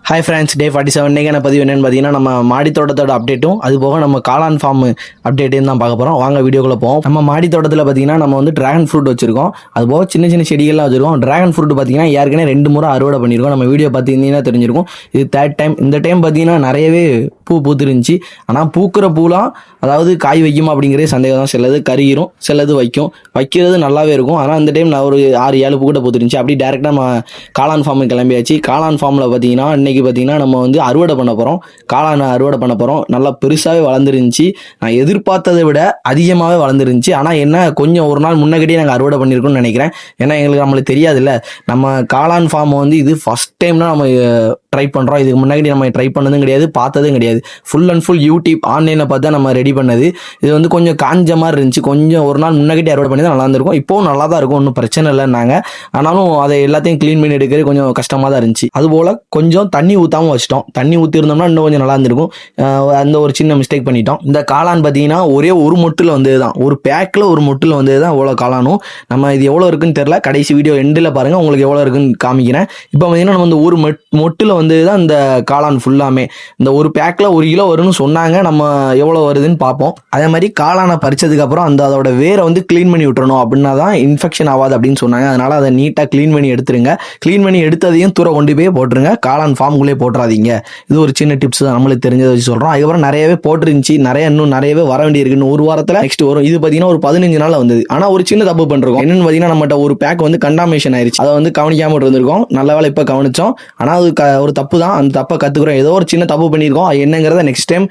Hi friends, டே 47 இன்றைக்கான பதிவு என்னென்னு பார்த்தீங்கன்னா, நம்ம மாடி தோட்டத்தோட அப்டேட்டும் அது போக நம்ம காளான் ஃபார்ம் அப்டேட்டையும் தான் பார்க்க போகிறோம். வாங்க வீடியோக்குள்ளே போவோம். நம்ம மாடி தோட்டத்தில் பார்த்தீங்கன்னா நம்ம வந்து ட்ராகன் ஃப்ரூட் வச்சிருக்கோம். அது போக சின்ன சின்ன செடிகள்லாம் வச்சிருக்கோம். ட்ராகன் ஃப்ரூட் பார்த்தீங்கன்னா ஏற்கனவே 2 முறை அறுவடை பண்ணியிருக்கோம். நம்ம வீடியோ பார்த்தீங்கன்னா தெரிஞ்சிருக்கும். இது 3rd டைம். இந்த டைம் பார்த்தீங்கன்னா நிறையவே பூ பூத்துருந்துச்சு. ஆனால் பூக்கிற பூலாம் அதாவது காய் வைக்குமா அப்படிங்கிறதே சந்தேகம் தான். சிலது கருகிரும், சிலது வைக்கும். வைக்கிறது நல்லாவே இருக்கும். ஆனால் இந்த டைம் நான் ஒரு 6-7 பூ கூட பூத்துருந்துச்சு. அப்படி டேரெக்டாக நம்ம காளான் ஃபார்முக்கு கிளம்பியாச்சு. காளான் ஃபார்மில் பார்த்தீங்கன்னா இன்றைக்கி பார்த்தீங்கன்னா நம்ம வந்து அறுவடை பண்ண போகிறோம். காளான் அறுவடை பண்ண போகிறோம். நல்லா பெருசாகவே வளர்ந்துருந்துச்சு. நான் எதிர்பார்த்ததை விட அதிகமாகவே வளர்ந்துருந்துச்சு. ஆனால் என்ன கொஞ்சம் ஒரு நாள் முன்னகட்டியே நாங்கள் அறுவடை பண்ணியிருக்கோம்னு நினைக்கிறேன். ஏன்னா நம்மளுக்கு தெரியாதுல்ல, நம்ம காளான் ஃபார்ம் வந்து இது ஃபஸ்ட் டைம் தான் நம்ம ட்ரை பண்ணுறோம். இதுக்கு முன்னாடி நம்ம ட்ரை பண்ணதும் கிடையாது, பார்த்ததும் கிடையாது. ஃபுல் அண்ட் ஃபுல் யூடியூப் ஆன்லைனில் பார்த்தா நம்ம ரெடி பண்ணது. இது வந்து கொஞ்சம் காஞ்ச மாதிரி இருந்துச்சு. கொஞ்சம் ஒரு நாள் முன்னாடி அறுவடை பண்ணி தான் நல்லா இருந்திருக்கும். இப்போவும் நல்லா தான் இருக்கும், ஒன்றும் பிரச்சனை இல்லைன்னாங்க. ஆனாலும் அதை எல்லாத்தையும் க்ளீன் பண்ணி எடுக்கிறது கொஞ்சம் கஷ்டமாக தான் இருந்துச்சு. அதுபோல் கொஞ்சம் தண்ணி ஊற்றாமல் வச்சிட்டோம். தண்ணி ஊற்றிருந்தோம்னா இன்னும் கொஞ்சம் நல்லா இருந்திருக்கும். அந்த ஒரு சின்ன மிஸ்டேக் பண்ணிட்டோம். இந்த காளான் பார்த்தீங்கன்னா ஒரே ஒரு மொட்டில் வந்தது தான், ஒரு பேக்கில் ஒரு மொட்டில் வந்தது தான் இவ்வளோ காளானும். நம்ம இது எவ்வளோ இருக்குன்னு தெரியல, கடைசி வீடியோ எண்டில் பாருங்கள், உங்களுக்கு எவ்வளோ இருக்குன்னு காமிக்கிறேன். இப்போ பார்த்தீங்கன்னா நம்ம வந்து ஒரு மொட்டில் வந்து தான் இந்த காளான் ஃபுல்லாமே. இந்த ஒரு பேக்கில் 1 கிலோ வரும்னு சொன்னாங்க. நம்ம எவ்வளோ வருதுன்னு பார்ப்போம். அதே மாதிரி காளானை பறிச்சதுக்கப்புறம் அதோட வேரை வந்து க்ளீன் பண்ணி விட்டுறணும். அப்படின்னா தான் இன்ஃபெக்ஷன் ஆகாது அப்படின்னு சொன்னாங்க. அதனால் அதை நீட்டாக க்ளீன் பண்ணி எடுத்துருங்க. க்ளீன் பண்ணி எடுத்ததையும் தூர கொண்டு போய் போட்டுருங்க. காளான் ஃபார்முக்குள்ளே போட்டுறாதீங்க. இது ஒரு சின்ன டிப்ஸ் தான், நம்மளுக்கு தெரிஞ்சதை வச்சு சொல்கிறோம். அதுக்கப்புறம் நிறையவே போட்டுருந்துச்சு. இன்னும் நிறையவே வர வேண்டியிருக்கு. இன்னும் ஒரு வாரத்தில் நெக்ஸ்ட் வரும். இது பார்த்தீங்கன்னா ஒரு 15 நாள் வந்தது. ஆனால் ஒரு சின்ன தப்பு பண்ணிருக்கோம். என்னன்னு பார்த்தீங்கன்னா நம்மகிட்ட ஒரு பேக் வந்து கண்டாமினேஷன் ஆயிடுச்சு. அதை வந்து கவனிக்காமல் இருந்திருக்கோம். நல்ல வேலை இப்போ கவனிச்சோம். ஆனால் அது ஒரு தப்பு தான். அந்த தப்பை கற்றுக்குறோம். ஏதோ ஒரு சின்ன தப்பு பண்ணியிருக்கோம். அது என்னங்கிறத நெக்ஸ்ட் டைம்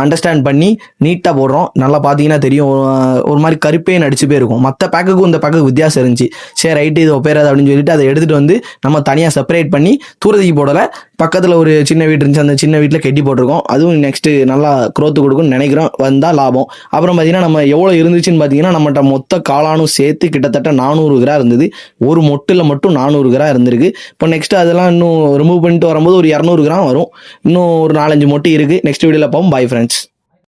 அண்டர்ஸ்டாண்ட் பண்ணி நீட்டாக போடுறோம். நல்லா பார்த்தீங்கன்னா தெரியும், ஒரு மாதிரி கருப்பே நடிச்சு போயிருக்கும். மற்ற பேக்குக்கும் இந்த பேக்குக்கு வித்தியாசம் இருந்துச்சு. சரி ரைட்டு, இது ஒப்பேராது அப்படின்னு சொல்லிட்டு அதை எடுத்துகிட்டு வந்து நம்ம தனியாக செப்பரேட் பண்ணி தூரத்துக்கு போடலை. பக்கத்தில் ஒரு சின்ன வீடு இருந்துச்சு, அந்த சின்ன வீட்டில் கட்டி போட்டிருக்கோம். அதுவும் நெக்ஸ்ட்டு நல்லா க்ரோத்து கொடுக்கும்னு நினைக்கிறோம். வந்தால் லாபம். அப்புறம் பார்த்தீங்கன்னா நம்ம எவ்வளோ இருந்துச்சுன்னு பார்த்தீங்கன்னா நம்மகிட்ட மொத்த காளானும் சேர்த்து கிட்டத்தட்ட 400 கிராம் இருந்தது. ஒரு மொட்டில் மட்டும் 400 கிராம் இருந்திருக்கு. இப்போ நெக்ஸ்ட்டு அதெல்லாம் இன்னும் ரிமூவ் பண்ணிட்டு வரும்போது ஒரு 200 கிராம் வரும். இன்னும் ஒரு 4-5 மொட்டு இருக்குது. நெக்ஸ்ட் வீடியோவில் பார்ப்போம். Bye friends.